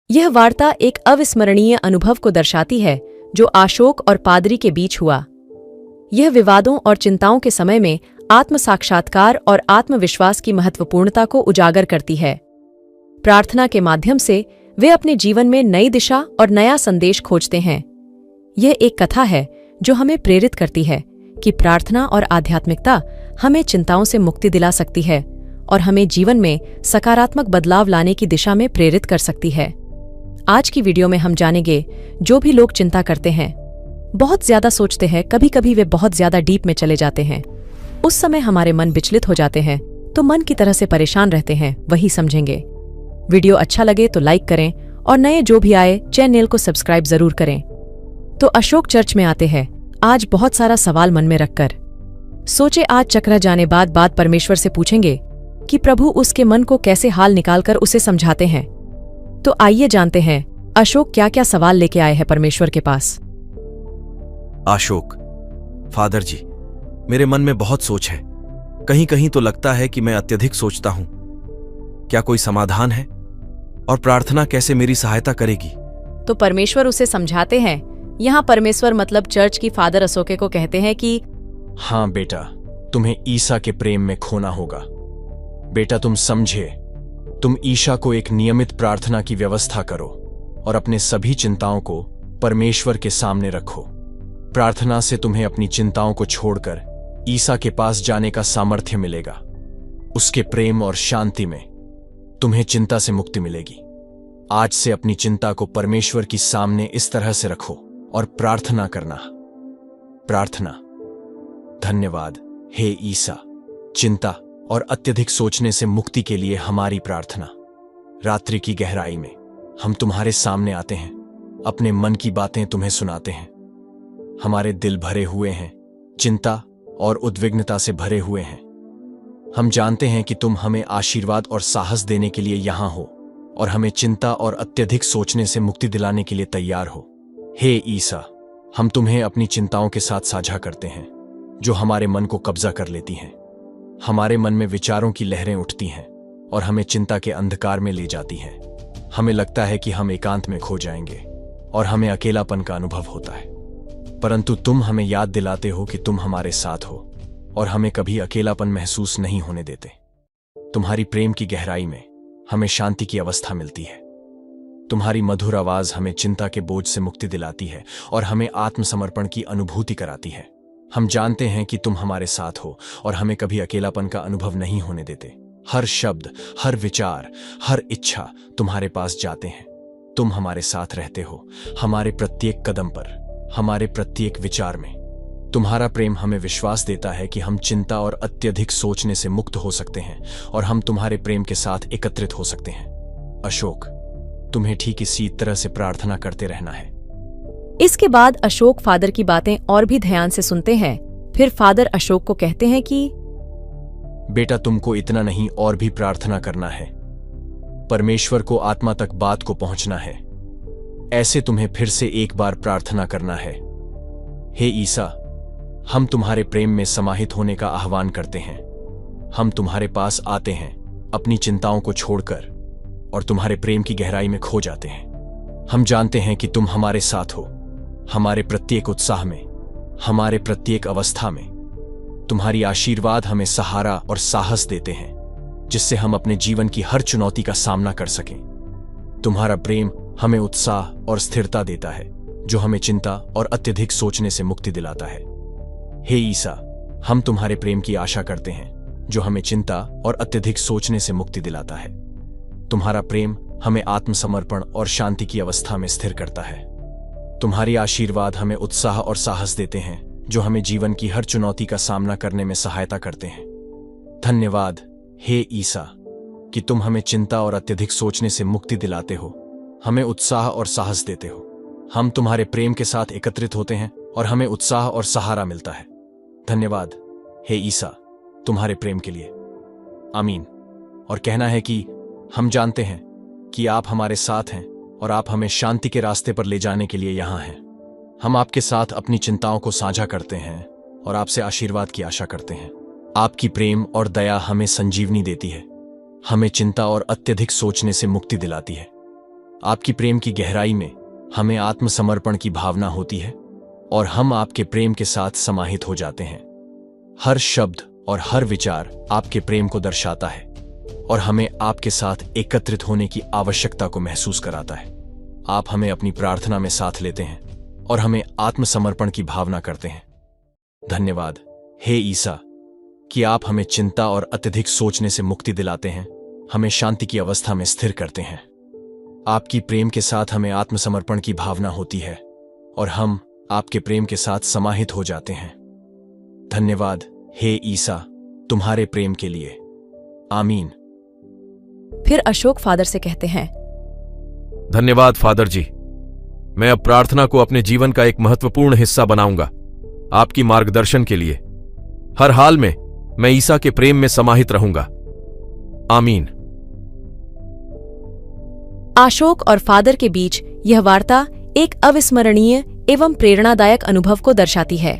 यह वार्ता एक अविस्मरणीय अनुभव को दर्शाती है जो अशोक और पादरी के बीच हुआ। यह विवादों और चिंताओं के समय में आत्म साक्षात्कार और आत्मविश्वास की महत्वपूर्णता को उजागर करती है। प्रार्थना के माध्यम से वे अपने जीवन में नई दिशा और नया संदेश खोजते हैं। यह एक कथा है जो हमें प्रेरित करती है कि प्रार्थना और आध्यात्मिकता हमें चिंताओं से मुक्ति दिला सकती है और हमें जीवन में सकारात्मक बदलाव लाने की दिशा में प्रेरित कर सकती है। आज की वीडियो में हम जानेंगे, जो भी लोग चिंता करते हैं, बहुत ज्यादा सोचते हैं, कभी कभी वे बहुत ज्यादा डीप में चले जाते हैं, उस समय हमारे मन विचलित हो जाते हैं, तो मन की तरह से परेशान रहते हैं, वही समझेंगे। वीडियो अच्छा लगे तो लाइक करें और नए जो भी आए चैनल को सब्सक्राइब जरूर करें। तो अशोक चर्च में आते हैं आज बहुत सारा सवाल मन में रखकर। सोचे आज चक्रा जाने बाद परमेश्वर से पूछेंगे कि प्रभु उसके मन को कैसे हाल निकालकर उसे समझाते हैं। तो आइए जानते हैं अशोक क्या क्या सवाल लेके आए हैं परमेश्वर के पास। अशोक, फादर जी, मेरे मन में बहुत सोच है। कहीं कहीं तो लगता है कि मैं अत्यधिक सोचता हूं। क्या कोई समाधान है? और प्रार्थना कैसे मेरी सहायता करेगी? तो परमेश्वर उसे समझाते हैं। यहाँ परमेश्वर मतलब चर्च की फादर अशोके को कहते हैं कि हाँ बेटा, तुम्हें ईसा के प्रेम में खोना होगा। बेटा तुम समझे, तुम ईशा को एक नियमित प्रार्थना की व्यवस्था करो और अपने सभी चिंताओं को परमेश्वर के सामने रखो। प्रार्थना से तुम्हें अपनी चिंताओं को छोड़कर ईसा के पास जाने का सामर्थ्य मिलेगा। उसके प्रेम और शांति में तुम्हें चिंता से मुक्ति मिलेगी। आज से अपनी चिंता को परमेश्वर की सामने इस तरह से रखो और प्रार्थना करना। प्रार्थना। धन्यवाद हे ईसा, चिंता और अत्यधिक सोचने से मुक्ति के लिए हमारी प्रार्थना। रात्रि की गहराई में हम तुम्हारे सामने आते हैं, अपने मन की बातें तुम्हें सुनाते हैं। हमारे दिल भरे हुए हैं, चिंता और उद्विग्नता से भरे हुए हैं। हम जानते हैं कि तुम हमें आशीर्वाद और साहस देने के लिए यहां हो और हमें चिंता और अत्यधिक सोचने से मुक्ति दिलाने के लिए तैयार हो। हे ईसा, हम तुम्हें अपनी चिंताओं के साथ साझा करते हैं जो हमारे मन को कब्जा कर लेती हैं। हमारे मन में विचारों की लहरें उठती हैं और हमें चिंता के अंधकार में ले जाती हैं। हमें लगता है कि हम एकांत में खो जाएंगे और हमें अकेलापन का अनुभव होता है, परंतु तुम हमें याद दिलाते हो कि तुम हमारे साथ हो और हमें कभी अकेलापन महसूस नहीं होने देते। तुम्हारी प्रेम की गहराई में हमें शांति की अवस्था मिलती है। तुम्हारी मधुर आवाज हमें चिंता के बोझ से मुक्ति दिलाती है और हमें आत्मसमर्पण की अनुभूति कराती है। हम जानते हैं कि तुम हमारे साथ हो और हमें कभी अकेलापन का अनुभव नहीं होने देते। हर शब्द, हर विचार, हर इच्छा तुम्हारे पास जाते हैं। तुम हमारे साथ रहते हो, हमारे प्रत्येक कदम पर, हमारे प्रत्येक विचार में। तुम्हारा प्रेम हमें विश्वास देता है कि हम चिंता और अत्यधिक सोचने से मुक्त हो सकते हैं और हम तुम्हारे प्रेम के साथ एकत्रित हो सकते हैं। अशोक, तुम्हें ठीक इसी तरह से प्रार्थना करते रहना है। इसके बाद अशोक फादर की बातें और भी ध्यान से सुनते हैं। फिर फादर अशोक को कहते हैं कि बेटा तुमको इतना नहीं और भी प्रार्थना करना है। परमेश्वर को आत्मा तक बात को पहुंचना है। ऐसे तुम्हें फिर से एक बार प्रार्थना करना है। हे ईसा, हम तुम्हारे प्रेम में समाहित होने का आह्वान करते हैं। हम तुम्हारे पास आते हैं अपनी चिंताओं को छोड़कर और तुम्हारे प्रेम की गहराई में खो जाते हैं। हम जानते हैं कि तुम हमारे साथ हो, हमारे प्रत्येक उत्साह में, हमारे प्रत्येक अवस्था में। तुम्हारी आशीर्वाद हमें सहारा और साहस देते हैं जिससे हम अपने जीवन की हर चुनौती का सामना कर सकें। तुम्हारा प्रेम हमें उत्साह और स्थिरता देता है जो हमें चिंता और अत्यधिक सोचने से मुक्ति दिलाता है। हे ईसा, हम तुम्हारे प्रेम की आशा करते हैं जो हमें चिंता और अत्यधिक सोचने से मुक्ति दिलाता है। तुम्हारा प्रेम हमें आत्मसमर्पण और शांति की अवस्था में स्थिर करता है। तुम्हारी आशीर्वाद हमें उत्साह और साहस देते हैं जो हमें जीवन की हर चुनौती का सामना करने में सहायता करते हैं। धन्यवाद हे ईसा कि तुम हमें चिंता और अत्यधिक सोचने से मुक्ति दिलाते हो, हमें उत्साह और साहस देते हो। हम तुम्हारे प्रेम के साथ एकत्रित होते हैं और हमें उत्साह और सहारा मिलता है। धन्यवाद हे ईसा तुम्हारे प्रेम के लिए। आमीन। और कहना है कि हम जानते हैं कि आप हमारे साथ हैं और आप हमें शांति के रास्ते पर ले जाने के लिए यहां हैं। हम आपके साथ अपनी चिंताओं को साझा करते हैं और आपसे आशीर्वाद की आशा करते हैं। आपकी प्रेम और दया हमें संजीवनी देती है, हमें चिंता और अत्यधिक सोचने से मुक्ति दिलाती है। आपकी प्रेम की गहराई में हमें आत्मसमर्पण की भावना होती है और हम आपके प्रेम के साथ समाहित हो जाते हैं। हर शब्द और हर विचार आपके प्रेम को दर्शाता है और हमें आपके साथ एकत्रित होने की आवश्यकता को महसूस कराता है। आप हमें अपनी प्रार्थना में साथ लेते हैं और हमें आत्मसमर्पण की भावना करते हैं। धन्यवाद हे ईसा कि आप हमें चिंता और अत्यधिक सोचने से मुक्ति दिलाते हैं, हमें शांति की अवस्था में स्थिर करते हैं। आपकी प्रेम के साथ हमें आत्मसमर्पण की भावना होती है और हम आपके प्रेम के साथ समाहित हो जाते हैं। धन्यवाद हे ईसा तुम्हारे प्रेम के लिए। आमीन। फिर अशोक फादर से कहते हैं, धन्यवाद फादर जी। मैं अब प्रार्थना को अपने जीवन का एक महत्वपूर्ण हिस्सा बनाऊंगा। आपकी मार्गदर्शन के लिए हर हाल में मैं ईसा के प्रेम में समाहित रहूंगा। आमीन। अशोक और फादर के बीच यह वार्ता एक अविस्मरणीय एवं प्रेरणादायक अनुभव को दर्शाती है।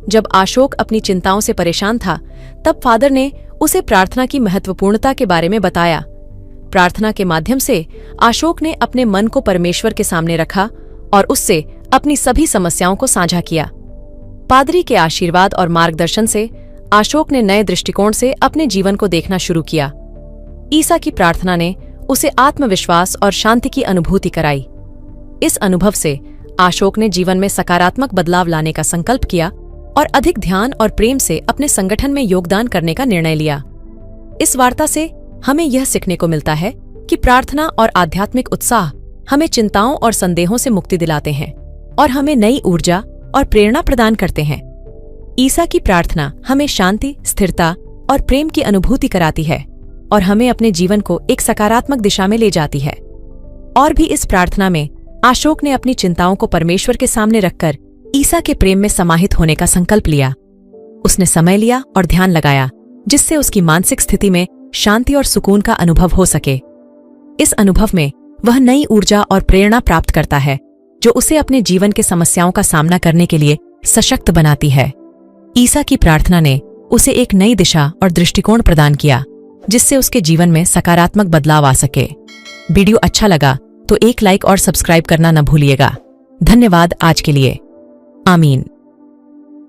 जब अशोक अपनी चिंताओं से परेशान था, तब फादर ने उसे प्रार्थना की महत्वपूर्णता के बारे में बताया। प्रार्थना के माध्यम से अशोक ने अपने मन को परमेश्वर के सामने रखा और उससे अपनी सभी समस्याओं को साझा किया। पादरी के आशीर्वाद और मार्गदर्शन से अशोक ने नए दृष्टिकोण से अपने जीवन को देखना शुरू किया। ईसा की प्रार्थना ने उसे आत्मविश्वास और शांति की अनुभूति कराई। इस अनुभव से अशोक ने जीवन में सकारात्मक बदलाव लाने का संकल्प किया और अधिक ध्यान और प्रेम से अपने संगठन में योगदान करने का निर्णय लिया। इस वार्ता से हमें यह सीखने को मिलता है कि प्रार्थना और आध्यात्मिक उत्साह हमें चिंताओं और संदेहों से मुक्ति दिलाते हैं और हमें नई ऊर्जा और प्रेरणा प्रदान करते हैं। ईसा की प्रार्थना हमें शांति, स्थिरता और प्रेम की अनुभूति कराती है और हमें अपने जीवन को एक सकारात्मक दिशा में ले जाती है। और भी इस प्रार्थना में अशोक ने अपनी चिंताओं को परमेश्वर के सामने रखकर ईसा के प्रेम में समाहित होने का संकल्प लिया। उसने समय लिया और ध्यान लगाया, जिससे उसकी मानसिक स्थिति में शांति और सुकून का अनुभव हो सके। इस अनुभव में वह नई ऊर्जा और प्रेरणा प्राप्त करता है, जो उसे अपने जीवन के समस्याओं का सामना करने के लिए सशक्त बनाती है। ईसा की प्रार्थना ने उसे एक नई दिशा और दृष्टिकोण प्रदान किया, जिससे उसके जीवन में सकारात्मक बदलाव आ सके। वीडियो अच्छा लगा तो एक लाइक और सब्सक्राइब करना न भूलिएगा। धन्यवाद आज के लिए। आमीन।